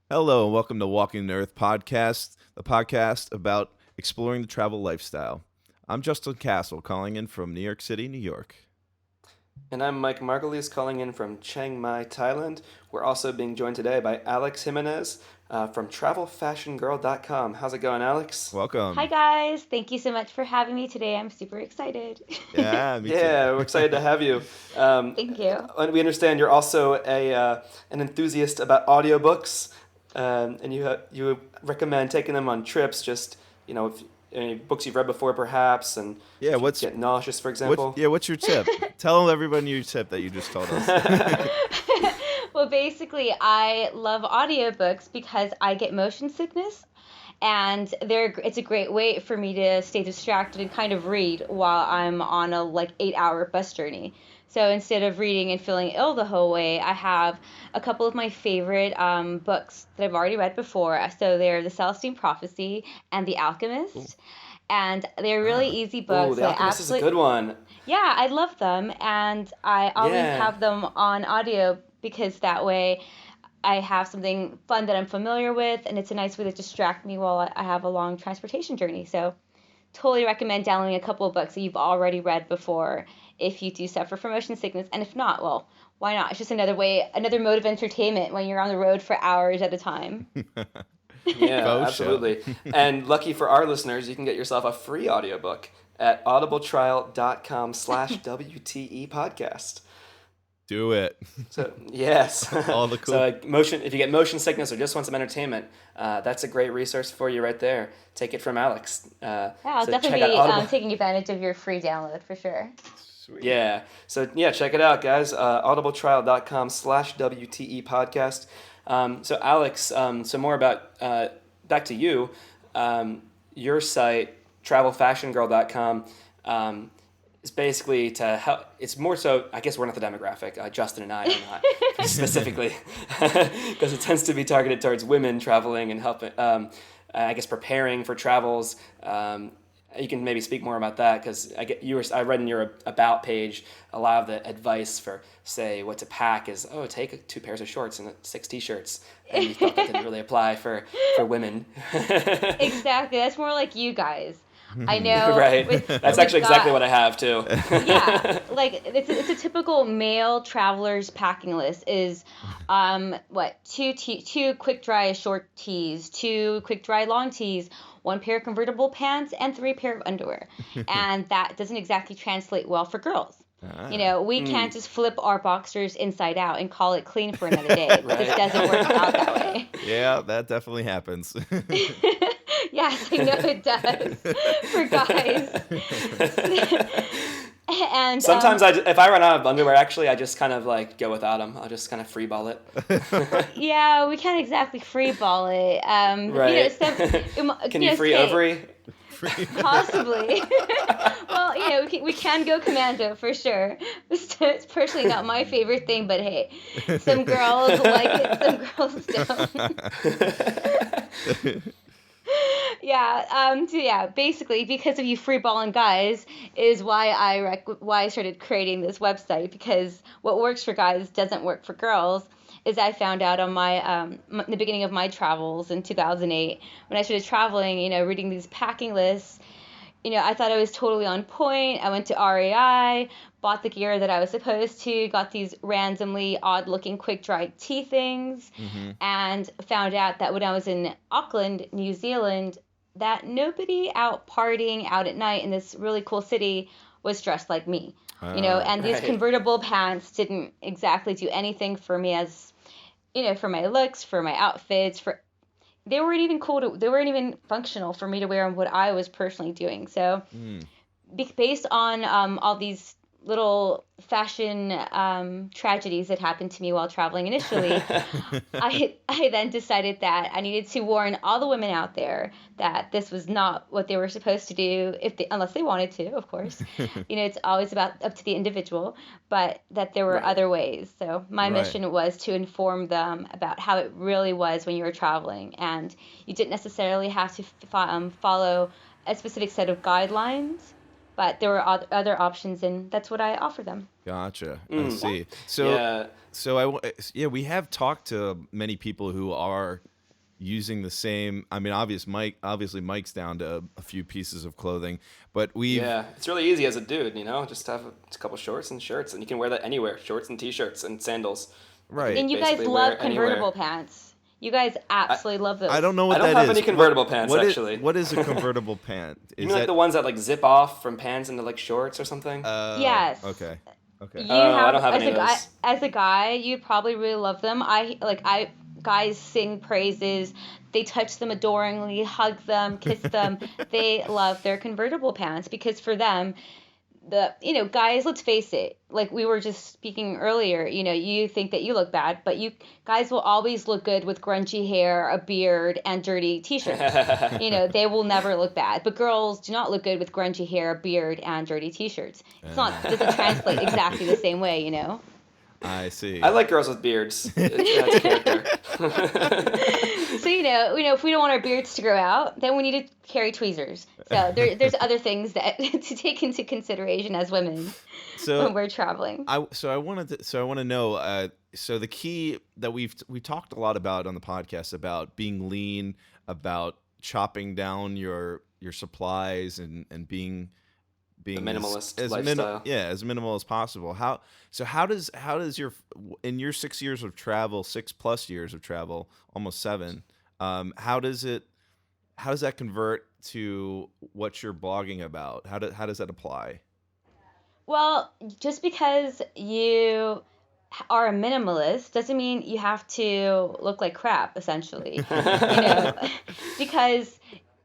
Hello, and welcome to Walking the Earth podcast, the podcast about exploring the travel lifestyle. I'm Justin Castle, calling in from New York City, New York. And I'm Mike Margulies calling in from Chiang Mai, Thailand. We're also being joined today by Alex Jimenez from TravelFashionGirl.com. How's it going, Alex? Hi Welcome. guys, thank you so much for having me today. I'm super excited. Yeah, me too. Yeah, we're excited to have you. Um, Thank you. and we understand you're also an enthusiast about audiobooks, and you recommend taking them on trips. Just if any books you've read before, perhaps, and Yeah, if you what's get nauseous, for example. what's your tip? Tell everybody your tip that you just told us. Well, basically, I love audiobooks because I get motion sickness, and it's a great way for me to stay distracted and kind of read while I'm on a 8-hour bus journey. So instead of reading and feeling ill the whole way, I have a couple of my favorite books that I've already read before. So they're The Celestine Prophecy and The Cool. Alchemist, and they're really Ah, easy Ooh, books The that I Alchemist is a absolutely. good one. Yeah, I love them, and I always Yeah. have them on audio because that way I have something fun that I'm familiar with, and it's a nice way to distract me while I have a long transportation journey. So, totally recommend downloading a couple of books that you've already read before if you do suffer from motion sickness, and if not, well, why not? It's just another mode of entertainment when you're on the road for hours at a time. Yeah, faux show. absolutely. And lucky for our listeners, you can get yourself a free audiobook at audibletrial.com/WTE podcast. Do it. So, yes. All the So, cool. if you get motion sickness or just want some entertainment, that's a great resource for you right there. Take it from Alex. Yeah, I'll So, check definitely out be Audible. taking advantage of your free download for sure. Sweet. Yeah. So, yeah, check it out, guys. Audibletrial.com/WTE podcast. So, Alex, some more about, back to you. Your site, travelfashionGirl.com, is basically to help. It's more so, I guess we're not the demographic. Justin and I are not specifically, because it tends to be targeted towards women traveling and helping, I guess, preparing for travels. You can maybe speak more about that because I read in your about page a lot of the advice for, say, what to pack is, take 2 pairs of shorts and 6 t-shirts, and you thought that didn't really apply for women. Exactly. That's more like you guys. I know Right. That's with actually exactly God. what I have too. Yeah, like it's a typical male traveler's packing list is what two quick dry short tees, two quick dry long tees, one pair of convertible pants, and 3 pair of underwear. And that doesn't exactly translate well for girls. Ah. We Mm, can't just flip our boxers inside out and call it clean for another day. It just right. doesn't work out that way. Yeah, that definitely happens. Yes, I know it does for guys. And Sometimes if I run out of underwear, actually, I just kind of like go without them. I'll just kind of free ball it. yeah, we can't exactly free ball it. Right. Can you free okay, ovary? Free- possibly. Well, we can go commando for sure. It's personally not my favorite thing, but hey, some girls like it, some girls don't. So basically, because of you freeballing guys is why I started creating this website, because what works for guys doesn't work for girls. Is I found out on the beginning of my travels in 2008 when I started traveling, reading these packing lists. I thought I was totally on point. I went to REI, bought the gear that I was supposed to, got these randomly odd looking quick dry tea things, hmm and found out that when I was in Auckland, New Zealand, that nobody out partying out at night in this really cool city was dressed like me. Ah. And these Right. convertible pants didn't exactly do anything for me as, for my looks, for my outfits, for they weren't even functional for me to wear on what I was personally doing. So Mm. based on all these little fashion tragedies that happened to me while traveling initially, I then decided that I needed to warn all the women out there that this was not what they were supposed to do, unless they wanted to, of course. It's always about up to the individual, but that there were Right. other ways. So my Right. mission was to inform them about how it really was when you were traveling, and you didn't necessarily have to follow a specific set of guidelines, but there were other options, and that's what I offer them. Gotcha. I Mm. Yeah. see. So, Yeah. so yeah, we have talked to many people who are using the same. I mean, obviously Mike's down to a few pieces of clothing, but it's really easy as a dude, just have a couple shorts and shirts, and you can wear that anywhere. Shorts and t-shirts and sandals. Right. And you guys Basically love wear convertible anywhere. pants. You guys absolutely love those. I don't know I what don't that have is. any convertible pants, actually. What is a convertible pant? You mean like the ones that like zip off from pants into like shorts or something? Yes. Okay. You I don't have as any of those. As a guy, you'd probably really love them. Guys sing praises. They touch them adoringly, hug them, kiss them. They love their convertible pants because for them, guys, let's face it, like we were just speaking earlier, you think that you look bad, but you guys will always look good with grungy hair, a beard, and dirty t-shirts. They will never look bad. But girls do not look good with grungy hair, a beard, and dirty t-shirts. It doesn't translate exactly the same way, I see. I like girls with beards. That's a character. So if we don't want our beards to grow out, then we need to carry tweezers. So there's other things that to take into consideration as women when we're traveling. I want to know. So the key that we talked a lot about on the podcast about being lean, about chopping down your supplies and being the minimalist lifestyle. As minimal as possible. How does your in your 6 years of travel, 6+ years of travel, almost 7, how does that convert to what you're blogging about? How does that apply? Well, just because you are a minimalist doesn't mean you have to look like crap, essentially. Because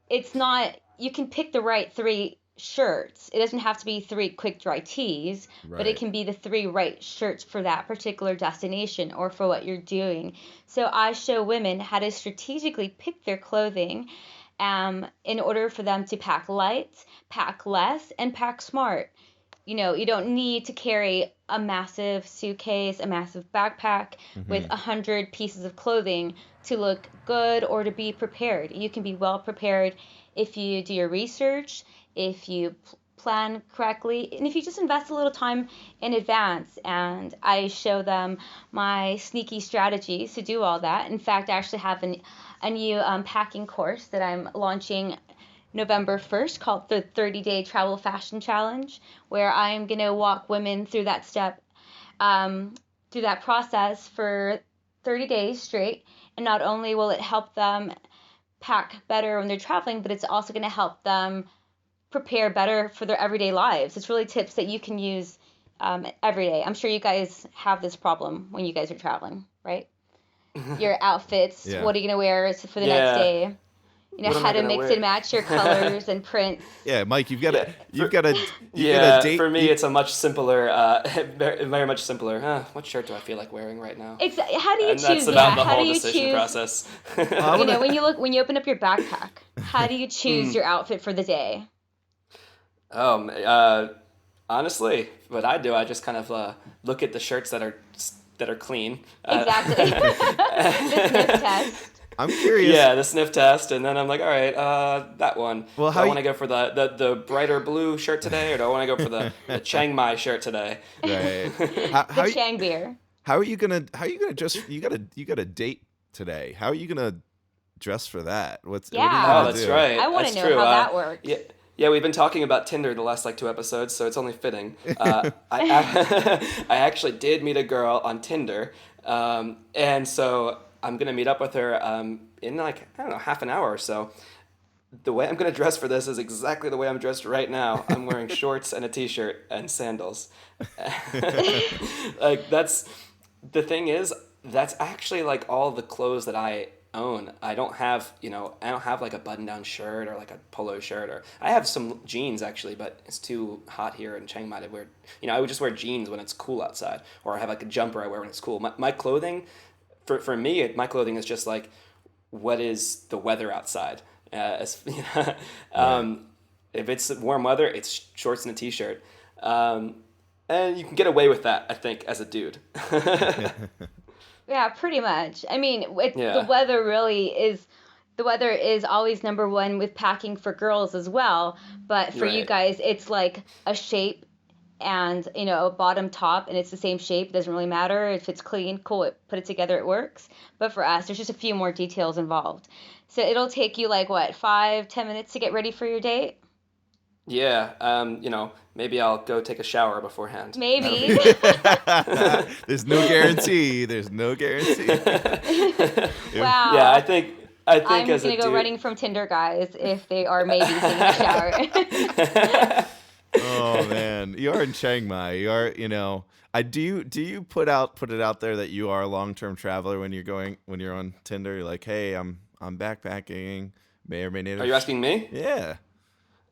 it's not, you can pick the right 3 shirts. It doesn't have to be 3 quick dry tees, but it can be the 3 right shirts for that particular destination or for what you're doing. So I show women how to strategically pick their clothing in order for them to pack light, pack less, and pack smart. You don't need to carry a massive suitcase, a massive backpack with 100 pieces of clothing to look good or to be prepared. You can be well prepared if you do your research, if you plan correctly, and if you just invest a little time in advance. And I show them my sneaky strategies to do all that. In fact, I actually have a new packing course that I'm launching November 1st called the 30-Day Travel Fashion Challenge, where I'm going to walk women through that through that process for 30 days straight. And not only will it help them pack better when they're traveling, but it's also going to help them prepare better for their everyday lives. It's really tips that you can use every day. I'm sure you guys have this problem when you guys are traveling, right? Your outfits, what are you going to wear for the next day? How to mix and match your colors and prints. Yeah, Mike, you've got a date. For me, it's a much simpler, very much simpler. What shirt do I feel like wearing right now? Exactly. How do you choose? That's about the how whole do you decision choose, process. when you open up your backpack, how do you choose your outfit for the day? Honestly, what I do, I just kind of look at the shirts that are clean. Exactly. The sniff test. I'm curious. Yeah, the sniff test, and then I'm like, all right, that one. Well, do I want to go for the brighter blue shirt today, or do I want to go for the Chiang Mai shirt today? Right. The Chiang beer. How are you gonna just you got a date today? How are you gonna dress for that? What are you gonna that's do? right. I want to know how that works. Yeah, we've been talking about Tinder the last 2 episodes, so it's only fitting. I actually did meet a girl on Tinder, and so I'm going to meet up with her in half an hour or so. The way I'm going to dress for this is exactly the way I'm dressed right now. I'm wearing shorts and a t-shirt and sandals. That's the thing is, that's actually all the clothes that I own. I don't have like a button-down shirt or like a polo shirt, or I have some jeans actually, but it's too hot here in Chiang Mai to wear. I would just wear jeans when it's cool outside, or I have like a jumper I wear when it's cool. My clothing, for me, my clothing is just like what is the weather outside. If it's warm weather, it's shorts and a t-shirt, and you can get away with that, I think, as a dude. Yeah, pretty much. I mean, the weather is always number one with packing for girls as well. But for you guys, it's like a shape and a bottom top, and it's the same shape. It doesn't really matter if it's clean, cool. Put it together, it works. But for us, there's just a few more details involved. So it'll take you like what, 5-10 minutes to get ready for your date? Yeah, maybe I'll go take a shower beforehand. Maybe. There's no guarantee. There's no guarantee. Wow. Yeah, I think I'm as a gonna go dude, running from Tinder guys if they are maybe taking a shower. Oh man, you are in Chiang Mai. You are, I do. Do you put it out there that you are a long-term traveler when you're on Tinder? You're like, hey, I'm backpacking. May or may not. are you asking me? Yeah.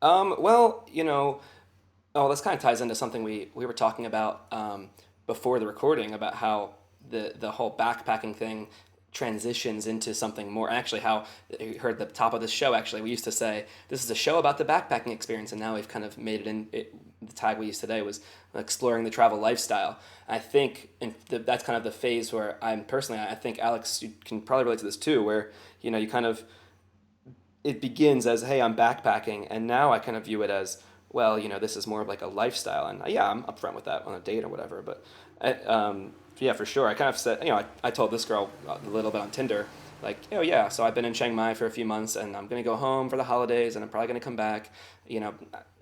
Well, this kind of ties into something we were talking about before the recording about how the whole backpacking thing transitions into something more. Actually, how you heard the top of the show. Actually, we used to say this is a show about the backpacking experience, and now we've kind of made it in. The tag we used today was exploring the travel lifestyle. I think, that's kind of the phase where I'm personally. I think Alex, you can probably relate to this too, where you kind of it begins as, hey, I'm backpacking, and now I kind of view it as, well, this is more of like a lifestyle, and yeah, I'm upfront with that on a date or whatever. But yeah, for sure, I kind of said, I told this girl a little bit on Tinder, like, yeah, so I've been in Chiang Mai for a few months, and I'm gonna go home for the holidays, and I'm probably gonna come back.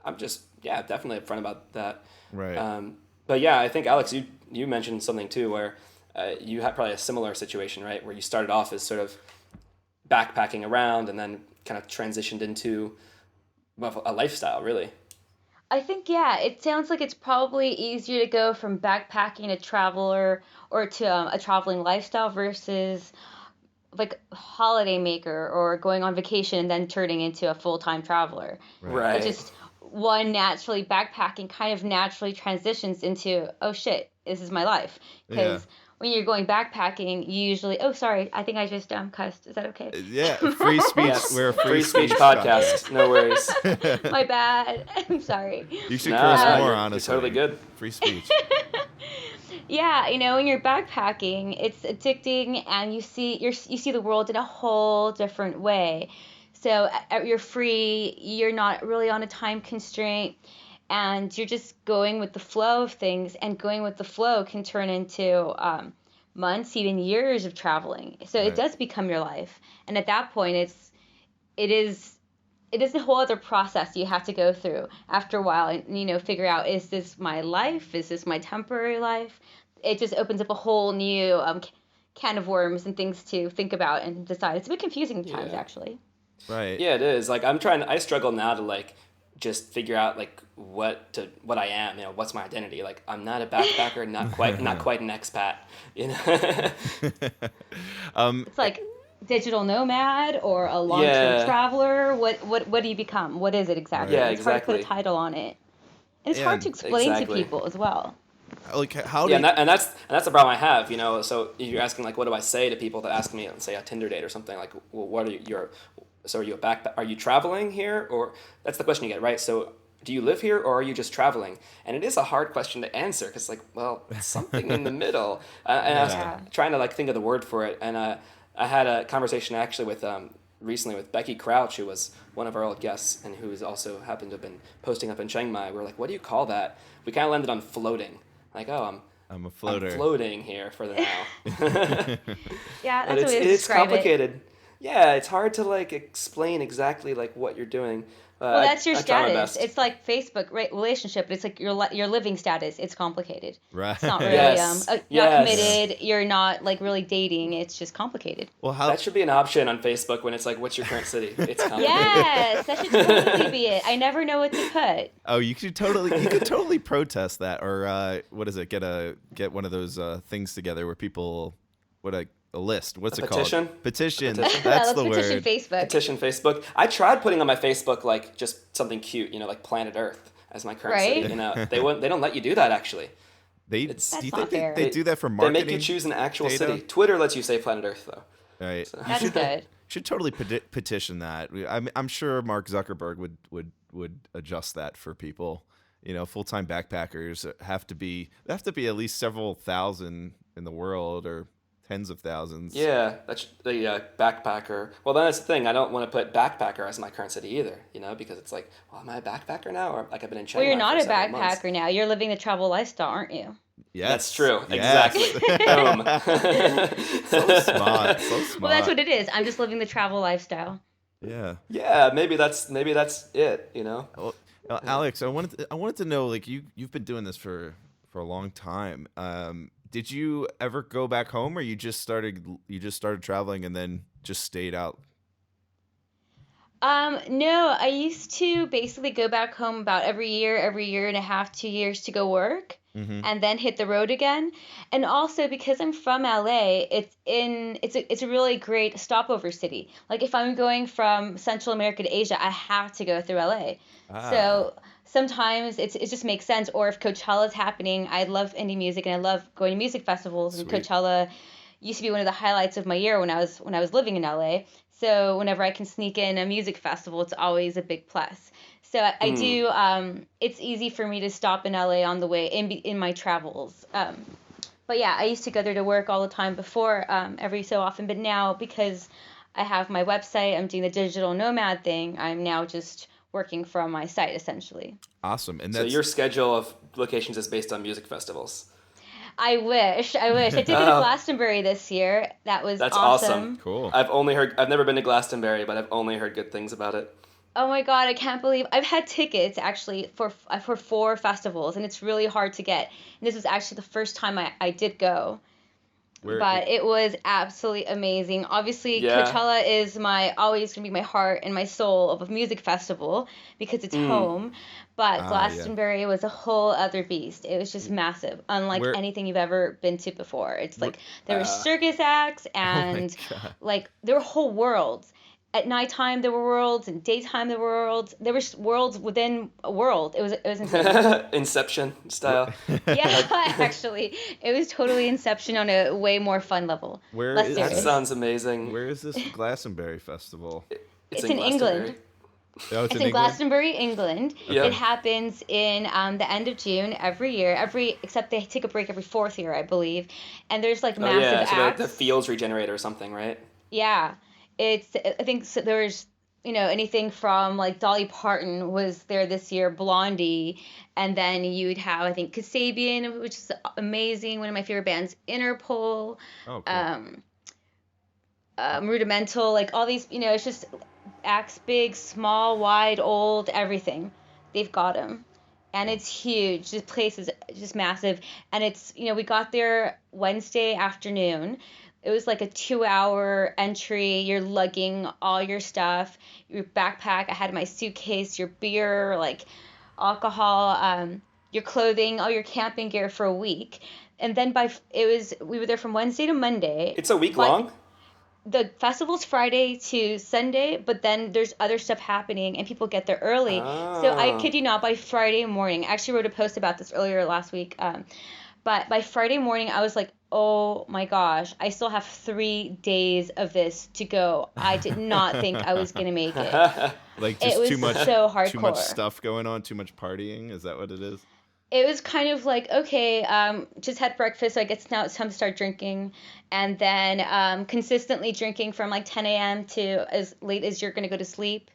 I'm just, yeah, definitely upfront about that. Right. But yeah, I think Alex, you mentioned something too, where you had probably a similar situation, right, where you started off as sort of backpacking around, and then kind of transitioned into a lifestyle, really. I think, yeah, it sounds like it's probably easier to go from backpacking to traveler or to a traveling lifestyle versus like holiday maker or going on vacation and then turning into a full-time traveler. Right. It Right. just one naturally backpacking kind of naturally transitions into, oh shit, this is my life. Yeah. Because when you're going backpacking, you usually, oh sorry, I think I just cussed. Is that okay? Yeah. Free speech. Yes. We're a Free speech podcast. No worries. My bad. I'm sorry. You should No, curse no, more, you're honestly. totally good. Free speech. Yeah, when you're backpacking, it's addicting, and you see the world in a whole different way. So you're free, you're not really on a time constraint, and you're just going with the flow of things. And going with the flow can turn into months, even years of traveling. So it Right. does become your life, and at that point, it is a whole other process you have to go through after a while, and figure out, is this my life, is this my temporary life? It just opens up a whole new can of worms and things to think about and decide. It's a bit confusing at times, Yeah. actually. Right. Yeah, it is. Like I struggle now to like just figure out like what I am. What's my identity? Like I'm not a backpacker, not quite an expat. It's like digital nomad or a long-term Yeah. traveler. What do you become? What is it exactly? Yeah, It's hard to put a exactly. title on it, and it's hard to And explain to Exactly. people as well. like, how do Yeah, you, and that's the problem I have. So if you're asking like, what do I say to people that ask me, let's say a Tinder date or something, like, well, what are so are you are you traveling here, or that's the question you get, right? So do you live here, or are you just traveling? And it is a hard question to answer because like, well, it's something in the middle. And I was Yeah. trying to like think of the word for it, and I had a conversation actually with recently with Becky Crouch, who was one of our old guests and who's also happened to have been posting up in Chiang Mai. We're like, what do you call that? We kind of landed on floating. Like, oh, I'm a floater. I'm floating here for the now. Yeah, But that's a way to it's describe it. complicated. Yeah, it's hard to like explain exactly like what you're doing. Well, that's your I try my status. best. It's like Facebook, right? Relationship. It's like your living status. It's complicated. Right. It's not really Yes. not Yes. committed. You're not like really dating. It's just complicated. Well, how That should be an option on Facebook when it's like, what's your current city? It's complicated. Yes, that should totally be it. I never know what to put. Oh, you could totally protest that, or what is it? Get one of those things together where people, a list. What's A it petition? called? Petition. Petition? That's Let's the petition word. Facebook. Petition Facebook. I tried putting on my Facebook like just something cute, like planet Earth as my current Right? city. They don't let you do that actually. They That's do you not think they, fair. they do that for They marketing? make you choose an actual data? city. Twitter lets you say planet Earth though. Right. So- You That's good. should totally petition that. I'm sure Mark Zuckerberg would adjust that for people. Full-time backpackers have to be at least several thousand in the world, or tens of thousands. Yeah, that's the backpacker. Well, then that's the thing. I don't want to put backpacker as my current city either, because it's like, well, am I a backpacker now? Or like I've been in Well, Chiang you're Mai not for a several months. backpacker now. You're living the travel lifestyle, aren't you? Yes, That's true. yes. Exactly. Boom. So smart, so Well, that's smart. what it is. I'm just living the travel lifestyle. Yeah. Yeah, maybe that's it. Well, Yeah. Alex, I wanted to know, like, you've been doing this for a long time. Did you ever go back home, or you just started traveling and then just stayed out? No, I used to basically go back home about every year and a half, 2 years to go work Mm-hmm. and then hit the road again. And also because I'm from LA, it's a really great stopover city. Like if I'm going from Central America to Asia, I have to go through LA. Ah, So sometimes it just makes sense. Or if Coachella's happening, I love indie music and I love going to music festivals, and sweet. Coachella used to be one of the highlights of my year when I was living in LA. So whenever I can sneak in a music festival, it's always a big plus. So I Mm. do. It's easy for me to stop in LA on the way in my travels. But yeah, I used to go there to work all the time before, every so often. But now because I have my website, I'm doing the digital nomad thing. I'm now just working from my site essentially. Awesome. And So that's your schedule of locations is based on music festivals. I wish. I wish. I did go to Oh, Glastonbury this year. That was that's awesome. awesome. cool. I've never been to Glastonbury, but I've only heard good things about it. Oh my God, I can't believe I've had tickets actually for 4 festivals, and it's really hard to get. And this was actually the first time I did go, Where but it was absolutely amazing. Obviously, Yeah. Coachella is my always gonna be my heart and my soul of a music festival because it's Mm. home. But yeah. Glastonbury was a whole other beast. It was just massive, unlike Where anything you've ever been to before. It's where like there were Uh, circus acts Oh my and God. like there were whole worlds. At nighttime there were worlds, and daytime there were worlds. There were worlds within a world. It was insane. Inception Where style. Yeah, Like actually, it was totally Inception on a way more fun level, where less is that this? serious. sounds amazing. Where is this Glastonbury festival? It's It's in in England. Glastonbury. Oh, it's It's in in England? Glastonbury, England. It Okay. Yep. happens in the end of June every year. Every except they take a break every fourth year, I believe. And there's like Oh massive yeah, so the acts. fields regenerate or something, right? Yeah, I think so there's anything from like Dolly Parton was there this year, Blondie, and then you would have I think Kasabian, which is amazing, one of my favorite bands, Interpol, Oh, cool. um, Rudimental, like all these, it's just acts, big, small, wide, old, everything. They've got them. And Well, it's huge. The place is just massive. And we got there Wednesday afternoon. It was like a 2 hour entry. You're lugging all your stuff, your backpack. I had my suitcase, your beer, like alcohol, your clothing, all your camping gear for a week. And then we were there from Wednesday to Monday. It's a week But long. the festival's Friday to Sunday, but then there's other stuff happening and people get there early. So I Oh, kid you not, by Friday morning, I actually wrote a post about this earlier last week. But by Friday morning, I was like, oh my gosh, I still have 3 days of this to go. I did not think I was gonna make it. like It just was so too much hardcore. stuff going on, too much partying. Is that what it is? It was kind of like, okay, just had breakfast, so I guess now it's time to start drinking. And then consistently drinking from like 10 a.m. to as late as you're going to go to sleep.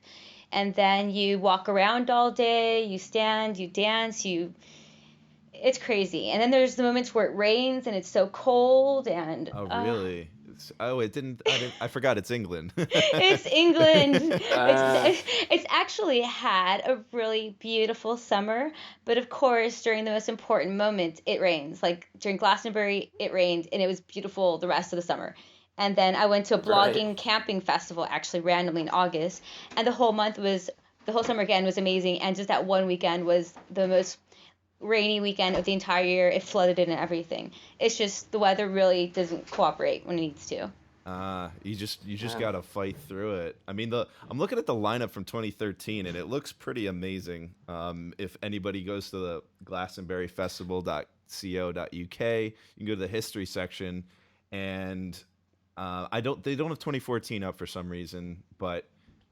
And then you walk around all day, you stand, you dance, it's crazy. And then there's the moments where it rains and it's so cold and Oh, really? Oh, it didn't. I didn't. I forgot. It's England. it's England. uh, It's actually had a really beautiful summer, but of course, during the most important moments, it rains. Like during Glastonbury, it rained, and it was beautiful the rest of the summer. And then I went to a right. blogging camping festival actually randomly in August, and the whole summer again was amazing, and just that one weekend was the most rainy weekend of the entire year. It flooded and everything. It's just the weather really doesn't cooperate when it needs to. You just Yeah. gotta fight through it. I mean, I'm looking at the lineup from 2013, and it looks pretty amazing. If anybody goes to the glastonburyfestival.co.uk, you can go to the history section, and they don't have 2014 up for some reason, but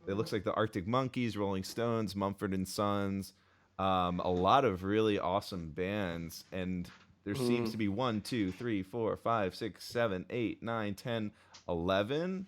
it looks like the Arctic Monkeys, Rolling Stones, Mumford and Sons, a lot of really awesome bands, and there seems to be 1, 2, 3, 4, 5, 6, 7, 8, 9, 10, 11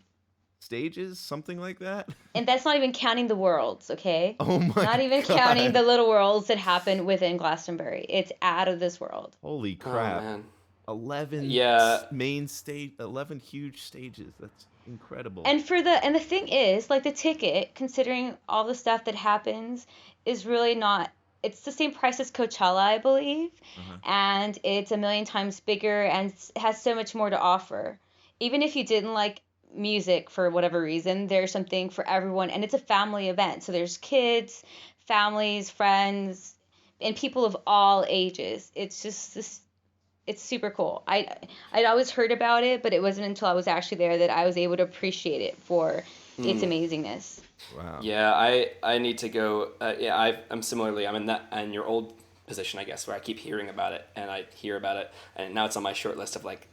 stages, something like that. And that's not even counting the worlds, okay? Oh my Not even God. counting the little worlds that happen within Glastonbury. It's out of this world. Holy Oh crap. man. 11 Yeah. main stage, 11 huge stages. That's incredible. And the thing is, like, the ticket, considering all the stuff that happens, is really not. It's the same price as Coachella, I believe, and it's a million times bigger and has so much more to offer. Even if you didn't like music for whatever reason, there's something for everyone, and it's a family event. So there's kids, families, friends, and people of all ages. It's just this. It's super cool. I'd always heard about it, but it wasn't until I was actually there that I was able to appreciate it for its amazingness. Wow. Yeah, I need to go. I'm similarly. I'm in your old position, I guess, where I keep hearing about it and I hear about it, and now it's on my short list of like,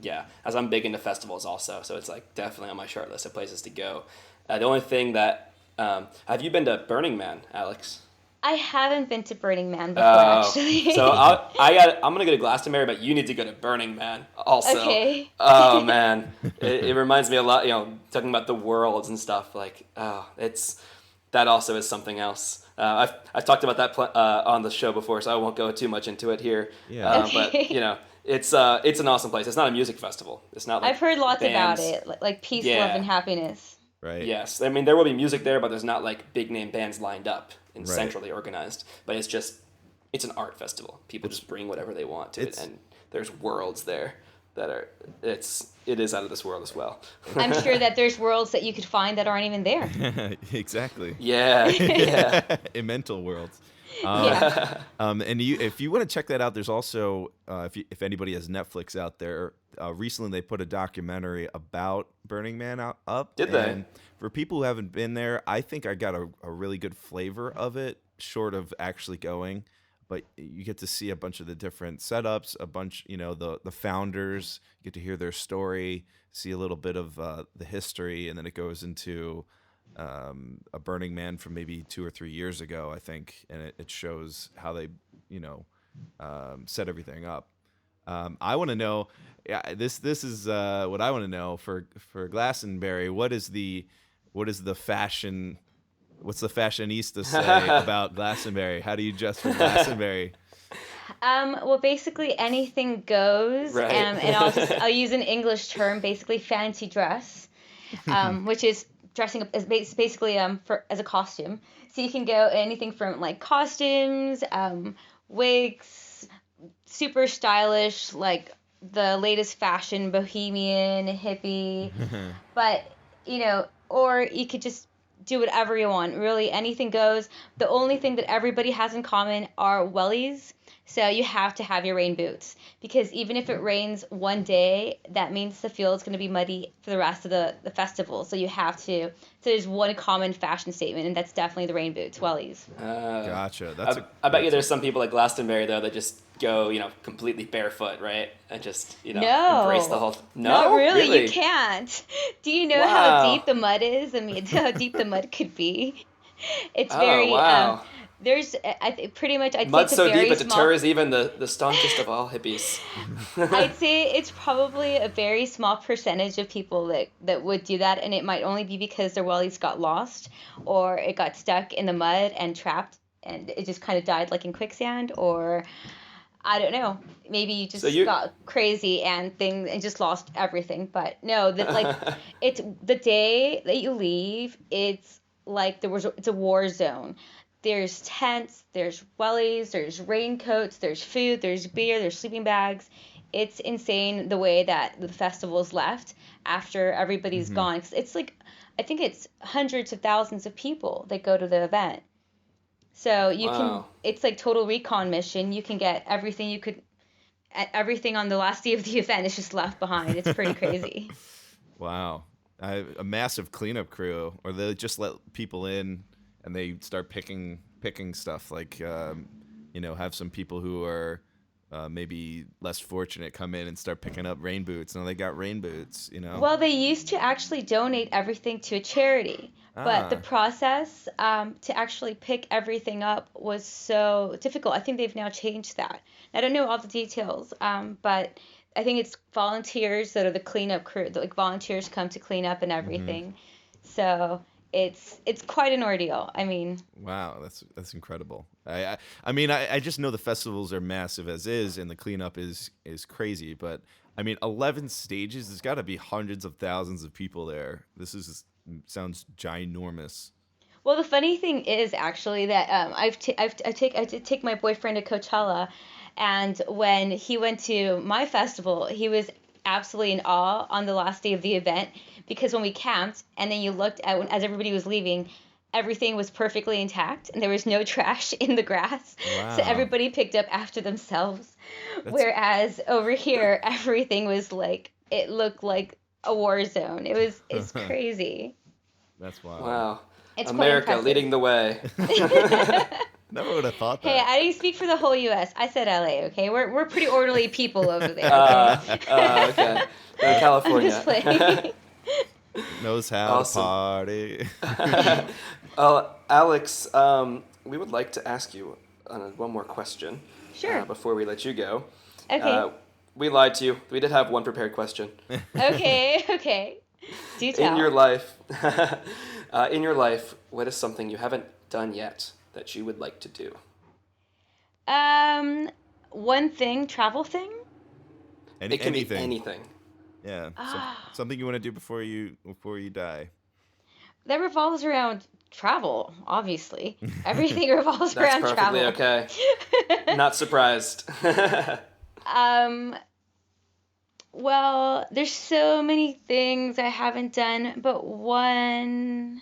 as I'm big into festivals also, so it's like definitely on my short list of places to go. The only thing that have you been to Burning Man, Alex? I haven't been to Burning Man before, actually. So I'm gonna go to Glastonbury, but you need to go to Burning Man also. Okay. Oh man, it reminds me a lot. Talking about the worlds and stuff. Like, that also is something else. I've talked about that on the show before, so I won't go too much into it here. Yeah. Okay. But it's an awesome place. It's not a music festival. It's not. Like I've heard lots bands. about it, like peace, Yeah. love, and happiness. Right. Yes, I mean there will be music there, but there's not like big name bands lined up and Right. centrally organized. But it's an art festival. People just bring whatever they want to it, and there's worlds there that are it is out of this world as well. I'm sure that there's worlds that you could find that aren't even there. Exactly. Yeah, yeah. In mental worlds. Yeah. And if you want to check that out, there's also if anybody has Netflix out there, recently they put a documentary about Burning Man up. Did they? And for people who haven't been there, I think I got a really good flavor of it, short of actually going. But you get to see a bunch of the different setups, a bunch, the founders. You get to hear their story, see a little bit of the history, and then it goes into a Burning Man from maybe 2 or 3 years ago, I think, and it shows how they, set everything up. I want to know. Yeah, this is what I want to know for Glastonbury. What is the fashion? What's the fashionista say about Glastonbury? How do you dress for Glastonbury? Well, basically anything goes, Right. And I'll use an English term, basically fancy dress, which is dressing up as basically as a costume. So you can go anything from like costumes, wigs, super stylish, like the latest fashion, bohemian, hippie, but or you could just do whatever you want. Really, anything goes. The only thing that everybody has in common are wellies. So you have to have your rain boots, because even if it rains one day, that means the field's going to be muddy for the rest of the festival. So you have to. So there's one common fashion statement, and that's definitely the rain boots, wellies. Gotcha. I bet you there's some people at Glastonbury though that just go, completely barefoot, right? And just, No. embrace the whole. No, Not really. You can't. Do you know Wow. how deep the mud is? I mean, how deep the mud could be. It's Oh, very. wow. There's pretty much. I'd Mud's say it's so a very deep it small. deters even the staunchest of all hippies. I'd say it's probably a very small percentage of people that would do that, and it might only be because their wellies got lost, or it got stuck in the mud and trapped, and it just kind of died like in quicksand, or I don't know. Maybe you just got crazy and just lost everything. But no, it's the day that you leave. It's like it's a war zone. There's tents, there's wellies, there's raincoats, there's food, there's beer, there's sleeping bags. It's insane the way that the festival's left after everybody's gone. It's like, I think it's hundreds of thousands of people that go to the event. So you can, it's like total recon mission. You can get everything everything on the last day of the event is just left behind. It's pretty crazy. Wow. A massive cleanup crew, or they just let people in and they start picking stuff, like have some people who are maybe less fortunate come in and start picking up rain boots. Now they got rain boots, you know? Well, they used to actually donate everything to a charity, but the Ah, process to actually pick everything up was so difficult. I think they've now changed that. I don't know all the details, but I think it's volunteers that are the cleanup crew. Like volunteers come to clean up and hmm. everything. So it's quite an ordeal. I mean, Wow, that's incredible. I mean, I just know the festivals are massive as is, and the cleanup is crazy. But I mean, 11 stages. There's got to be hundreds of thousands of people there. This is sounds ginormous. well, the funny thing is actually that I did take my boyfriend to Coachella, and when he went to my festival, he was absolutely in awe on the last day of the event because when we camped and then you looked at as everybody was leaving, everything was perfectly intact and there was no trash in the grass, so Wow, everybody picked up after themselves. that's Whereas over here, everything was like it looked like a war zone. It's crazy. that's wild. Wow. It's quite America impressive. leading the way. Never would have thought Hey, that. I didn't speak for the whole U.S. I said L.A. Okay, we're pretty orderly people over there. Okay. Okay. I'm just California. playing. Knows how to Awesome. party. Alex, we would like to ask you one more question Sure. before we let you go. Okay. We lied to you. We did have one prepared question. Okay. Okay. Do tell. In your life, what is something you haven't done yet that you would like to do? One thing, travel thing. It can be Anything. anything. Yeah. Ah, Something you want to do before you die. that revolves around travel. Obviously, everything revolves That's around perfectly travel. okay. Not surprised. Um. Well, there's so many things I haven't done, but one.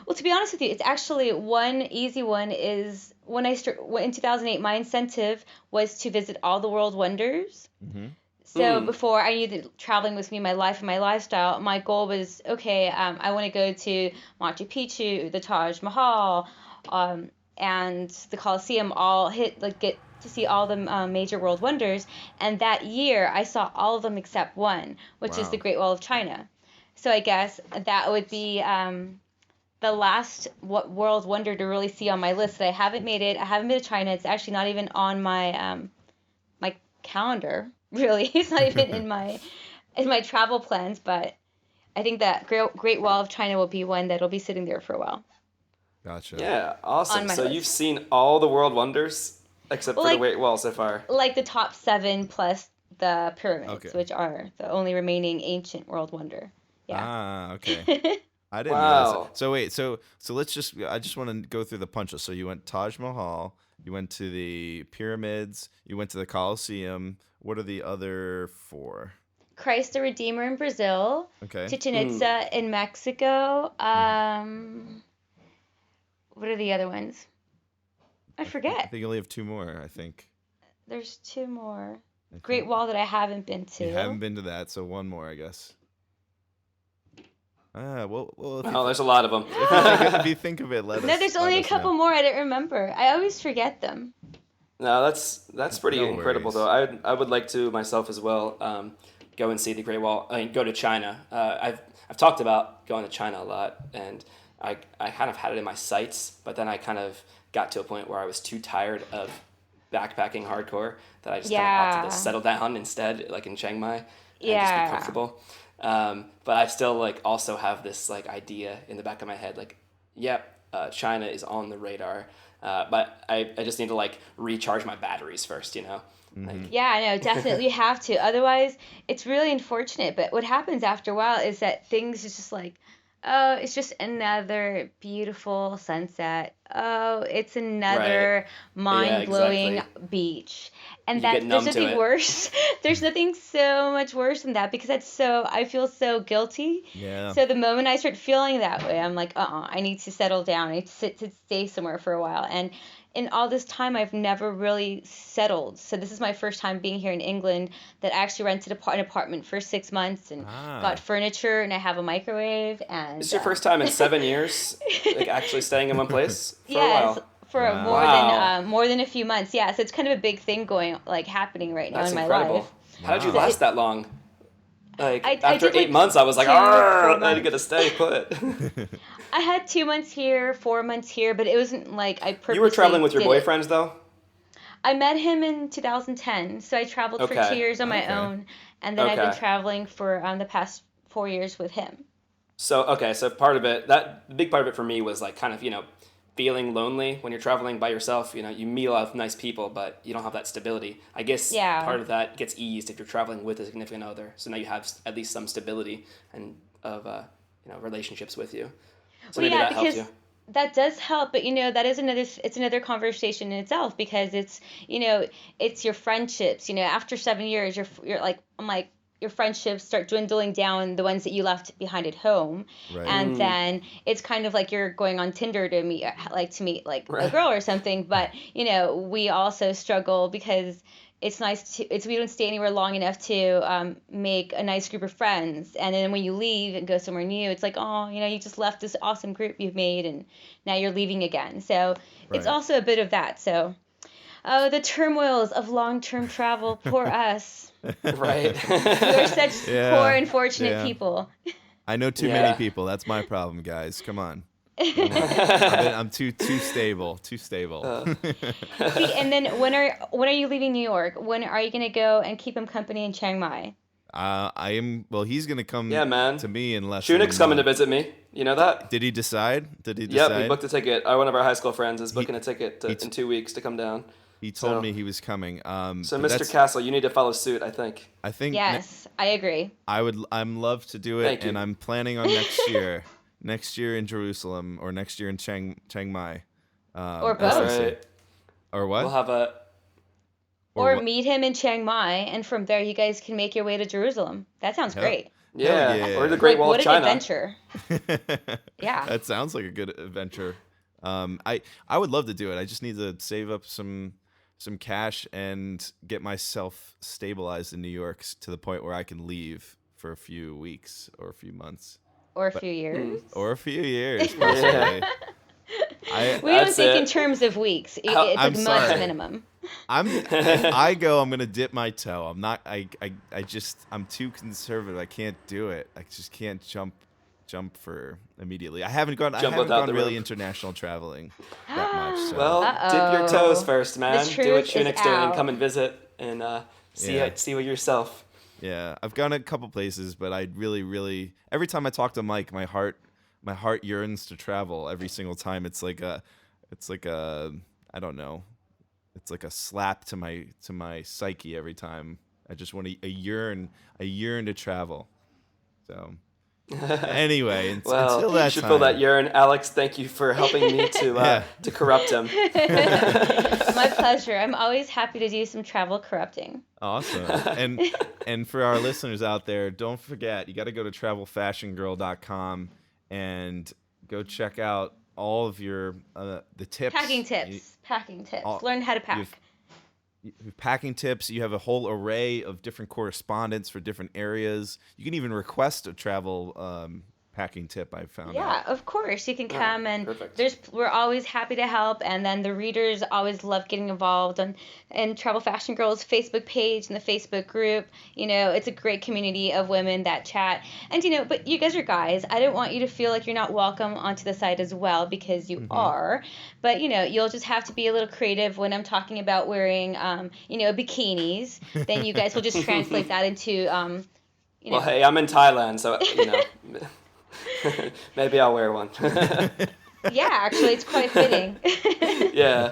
Well, to be honest with you, it's actually one easy one is when in 2008, my incentive was to visit all the world wonders. Hmm. So before I knew that traveling was me, my life and my lifestyle, my goal was okay. I want to go to Machu Picchu, the Taj Mahal, and the Colosseum. All hit like get to see all the major world wonders. And that year, I saw all of them except one, which is the Wow. Great Wall of China. So I guess that would be the last world wonder to really see on my list that I haven't made it. I haven't been to China. It's actually not even on my calendar. Really, it's not even in my travel plans. But I think that Great Wall of China will be one that'll be sitting there for a while Gotcha. Yeah, on awesome. my So you've list. seen all the world wonders except Well, for the Great Wall so far. like the top seven plus the pyramids, Okay. which are the only remaining ancient world wonder. Yeah. Ah, okay. I didn't realize that. Wow. So wait, so let's just I just want to go through the punches. So you went Taj Mahal, you went to the pyramids, you went to the Colosseum. What are the other four? Christ the Redeemer in Brazil, Okay. Chichen Mm. Itza in Mexico. Mhm. What are the other ones? I I forget. think you only have two more, I think. There's two more. I Great think Wall that I haven't been you to. haven't been to that, so one more, I guess. Well, Oh, there's a lot of them. if you think of it, No, there's only a let us know. couple more I don't remember. I always forget them. No, that's pretty No incredible worries. though. I would like to myself as well go and see the Great Wall. I mean, go to China. I've talked about going to China a lot, and I kind of had it in my sights, but then I kind of got to a point where I was too tired of backpacking hardcore that I just kind of opted Yeah. to settle down instead, like in Chiang Mai, and just be Yeah. comfortable. But I still like also have this like idea in the back of my head, like, yep, China is on the radar. But I just need to like recharge my batteries first, you know? Like, Yeah, no, definitely you have to. Otherwise, it's really unfortunate. But what happens after a while is that things is just like, oh, it's just another beautiful sunset. Oh, it's right. another Yeah, mind-blowing exactly. beach. And You get there's numb to nothing it. worse. There's nothing so much worse than that because I feel so guilty. Yeah. So the moment I start feeling that way, I'm like, I need to settle down. I need to stay somewhere for a while. And in all this time, I've never really settled. So this is my first time being here in England that I actually rented an apartment for 6 months and got Ah. furniture and I have a microwave and This is your first time in 7 years, like actually staying in one place for a yes, while. for Wow. more than a few months. Yeah, so it's kind of a big thing happening right now That's in my incredible. life. How did you Wow. last that long? Like I after did 8 like months, I was like, 2 or 4 "Arr, I months. gotta stay put." I had 2 months here, 4 months here, but it wasn't like I You were traveling purposely with your did it. boyfriends though? I met him in 2010, so I traveled for two Okay. years on my Okay. own, and then I've been Okay. traveling for the past 4 years with him. So part of it, the big part of it for me was like kind of, feeling lonely when you're traveling by yourself. You meet a lot of nice people, but you don't have that stability. I guess Yeah. part of that gets eased if you're traveling with a significant other. So now you have at least some stability and of relationships with you. So Well, maybe yeah, that helps because you. that does help, but that is another conversation in itself because it's your friendships. After 7 years, you're like I'm like your friendships start dwindling down, the ones that you left behind at home, Right. and then it's kind of like you're going on Tinder to meet like a Right. girl or something. But we also struggle because we don't stay anywhere long enough to make a nice group of friends, and then when you leave and go somewhere new, it's like, oh, you just left this awesome group you've made and now you're leaving again. So it's Right. also a bit of that. So the turmoils of long-term travel, poor us. Right. We're such Yeah. poor unfortunate Yeah. people. I know too Yeah. many people. That's my problem, guys. Come on. I'm too stable. Too stable. See, and then when are you leaving New York? When are you gonna go and keep him company in Chiang Mai? I am. Well, he's gonna come Yeah, man. to me in less than a Shunik's coming to month. visit me. You know that? Did he decide? Did he Yep, decide? we booked a ticket. One of our high school friends is booking a ticket in 2 weeks to come down. He told So- me he was coming. So, but Mr. Castle, you need to follow suit, I think. I think Yes, I agree. I'm love to do it, Thank you. and I'm planning on next year in Jerusalem or next year in Chiang Mai. Or as both. they say. Right. Or what? We'll have a. Or what? meet him in Chiang Mai, and from there you guys can make your way to Jerusalem. That sounds Hell- great. Yeah. yeah. Or the Great Wall What of an China. adventure. Yeah. That sounds like a good adventure. I would love to do it. I just need to save up some cash and get myself stabilized in New York to the point where I can leave for a few weeks or a few months Or a few years. or a few years possibly. We don't That's think in it. terms of weeks. It's I'm like months sorry. minimum. If I go, I'm gonna dip my toe. I'm not. I'm too conservative. I can't do it. I just can't jump for immediately. I haven't gone without the really rope. international traveling that much. So. Well, dip your Uh-oh. toes first, man. The Do what truth is Shunik's doing. out. Come and visit and see Yeah. it, see what yourself. Yeah, I've gone a couple places, but I really every time I talk to Mike, my heart yearns to travel every single time. It's like a I don't know. It's like a slap to my psyche every time. I just want to yearn to travel. So anyway, Well, until you that should time, fill that urine. Alex, thank you for helping me to Yeah. to corrupt him. My pleasure. I'm always happy to do some travel corrupting. Awesome. And for our listeners out there, don't forget, you got to go to travelfashiongirl.com and go check out all of your the tips. Packing tips. all- Learn how to pack. Packing tips. You have a whole array of different correspondents for different areas. You can even request a travel packing tip. I found Yeah, out. of course. You can come and perfect. we're always happy to help, and then the readers always love getting involved and Travel Fashion Girls Facebook page and the Facebook group. It's a great community of women that chat. And but you guys are guys. I don't want you to feel like you're not welcome onto the site as well, because you are. But you'll just have to be a little creative when I'm talking about wearing bikinis. Then you guys will just translate that into Well, hey, I'm in Thailand, so maybe I'll wear one. Yeah, actually, it's quite fitting. Yeah.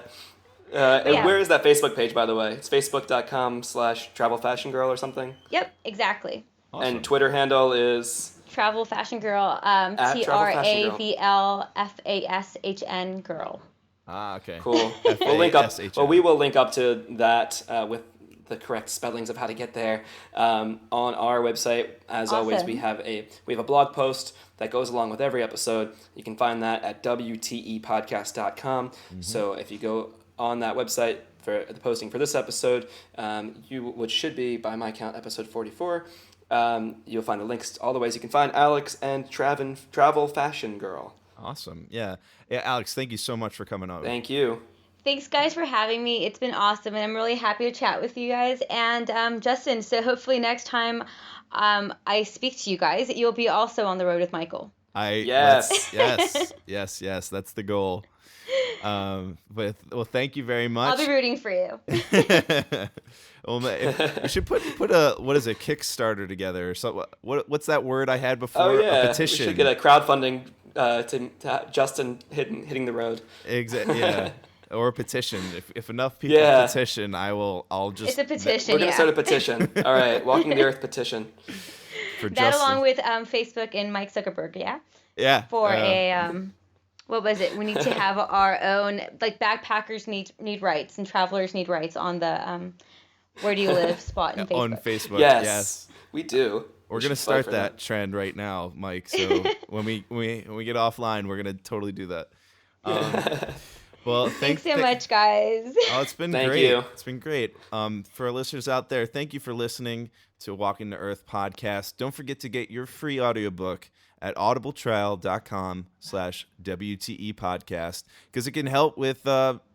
And yeah. where is that Facebook page, by the way? It's facebook.com/travelfashiongirl or something. Yep, exactly. Awesome. And Twitter handle is Travel Fashion Girl, Travel Fashion Girl. TRAVLFASHN Girl. Okay. cool. We'll link up. FASHN. Well, we will link up to that with the correct spellings of how to get there on our website. As always, Awesome. we have a blog post that goes along with every episode. You can find that at wtepodcast.com. So if you go on that website for the posting for this episode, which should be, by my count, episode 44, you'll find the links to all the ways you can find Alex and Travel Fashion Girl. Awesome. Yeah. Alex, thank you so much for coming on. Thank you. Thanks, guys, for having me. It's been awesome, and I'm really happy to chat with you guys. And Justin, so hopefully next time I speak to you guys, you'll be also on the road with Michael. Yes. Yes. That's the goal. But thank you very much. I'll be rooting for you. Well, we should put a what is it, Kickstarter together or something. What's that word I had before? Oh yeah, A petition. we should get a crowdfunding to Justin hitting the road. Exactly. Yeah. Or a petition. If enough people petition, I'll just. It's a petition. We're gonna start a petition. All right, Walking the Earth petition. For that Justin. along with Facebook and Mike Zuckerberg, yeah. Yeah. For what was it? We need to have our own, like, backpackers need rights and travelers need rights on the where do you live spot in Facebook. On Facebook. Yes, we do. We're gonna start that trend right now, Mike. So when we get offline, we're gonna totally do that. Well, thanks so much, guys. Oh, it's been Thank great. you. It's been great. For our listeners out there, thank you for listening to Walking the Earth podcast. Don't forget to get your free audiobook at audibletrial.com/WTE podcast, because it can help with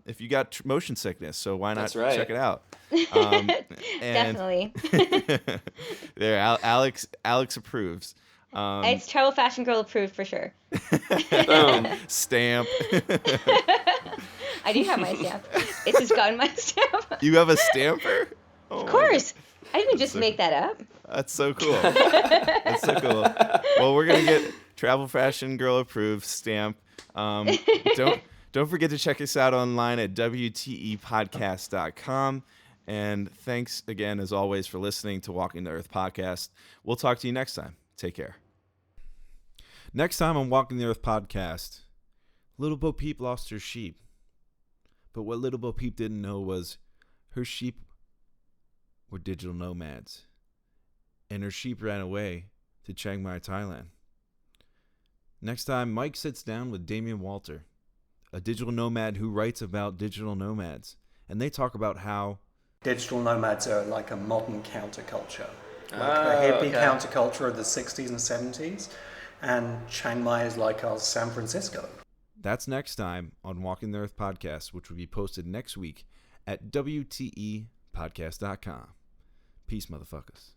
if you got motion sickness. So why not check it out? Definitely. There, Alex approves. It's Travel Fashion Girl approved for sure. Boom. Stamp. I do have my stamp. It's just gotten my stamp. You have a stamper? Oh, of course. I didn't just make that up. That's so cool. That's so cool. Well, we're gonna get Travel Fashion Girl approved stamp. Don't forget to check us out online at WTEpodcast.com. And thanks again, as always, for listening to Walking the Earth podcast. We'll talk to you next time. Take care. Next time on Walking the Earth podcast, Little Bo Peep lost her sheep. But what Little Bo Peep didn't know was her sheep were digital nomads. And her sheep ran away to Chiang Mai, Thailand. Next time, Mike sits down with Damian Walter, a digital nomad who writes about digital nomads. And they talk about how digital nomads are like a modern counterculture. Like the hippie counterculture of the 60s and 70s. And Chiang Mai is like our San Francisco. That's next time on Walking the Earth podcast, which will be posted next week at WTEpodcast.com. Peace, motherfuckers.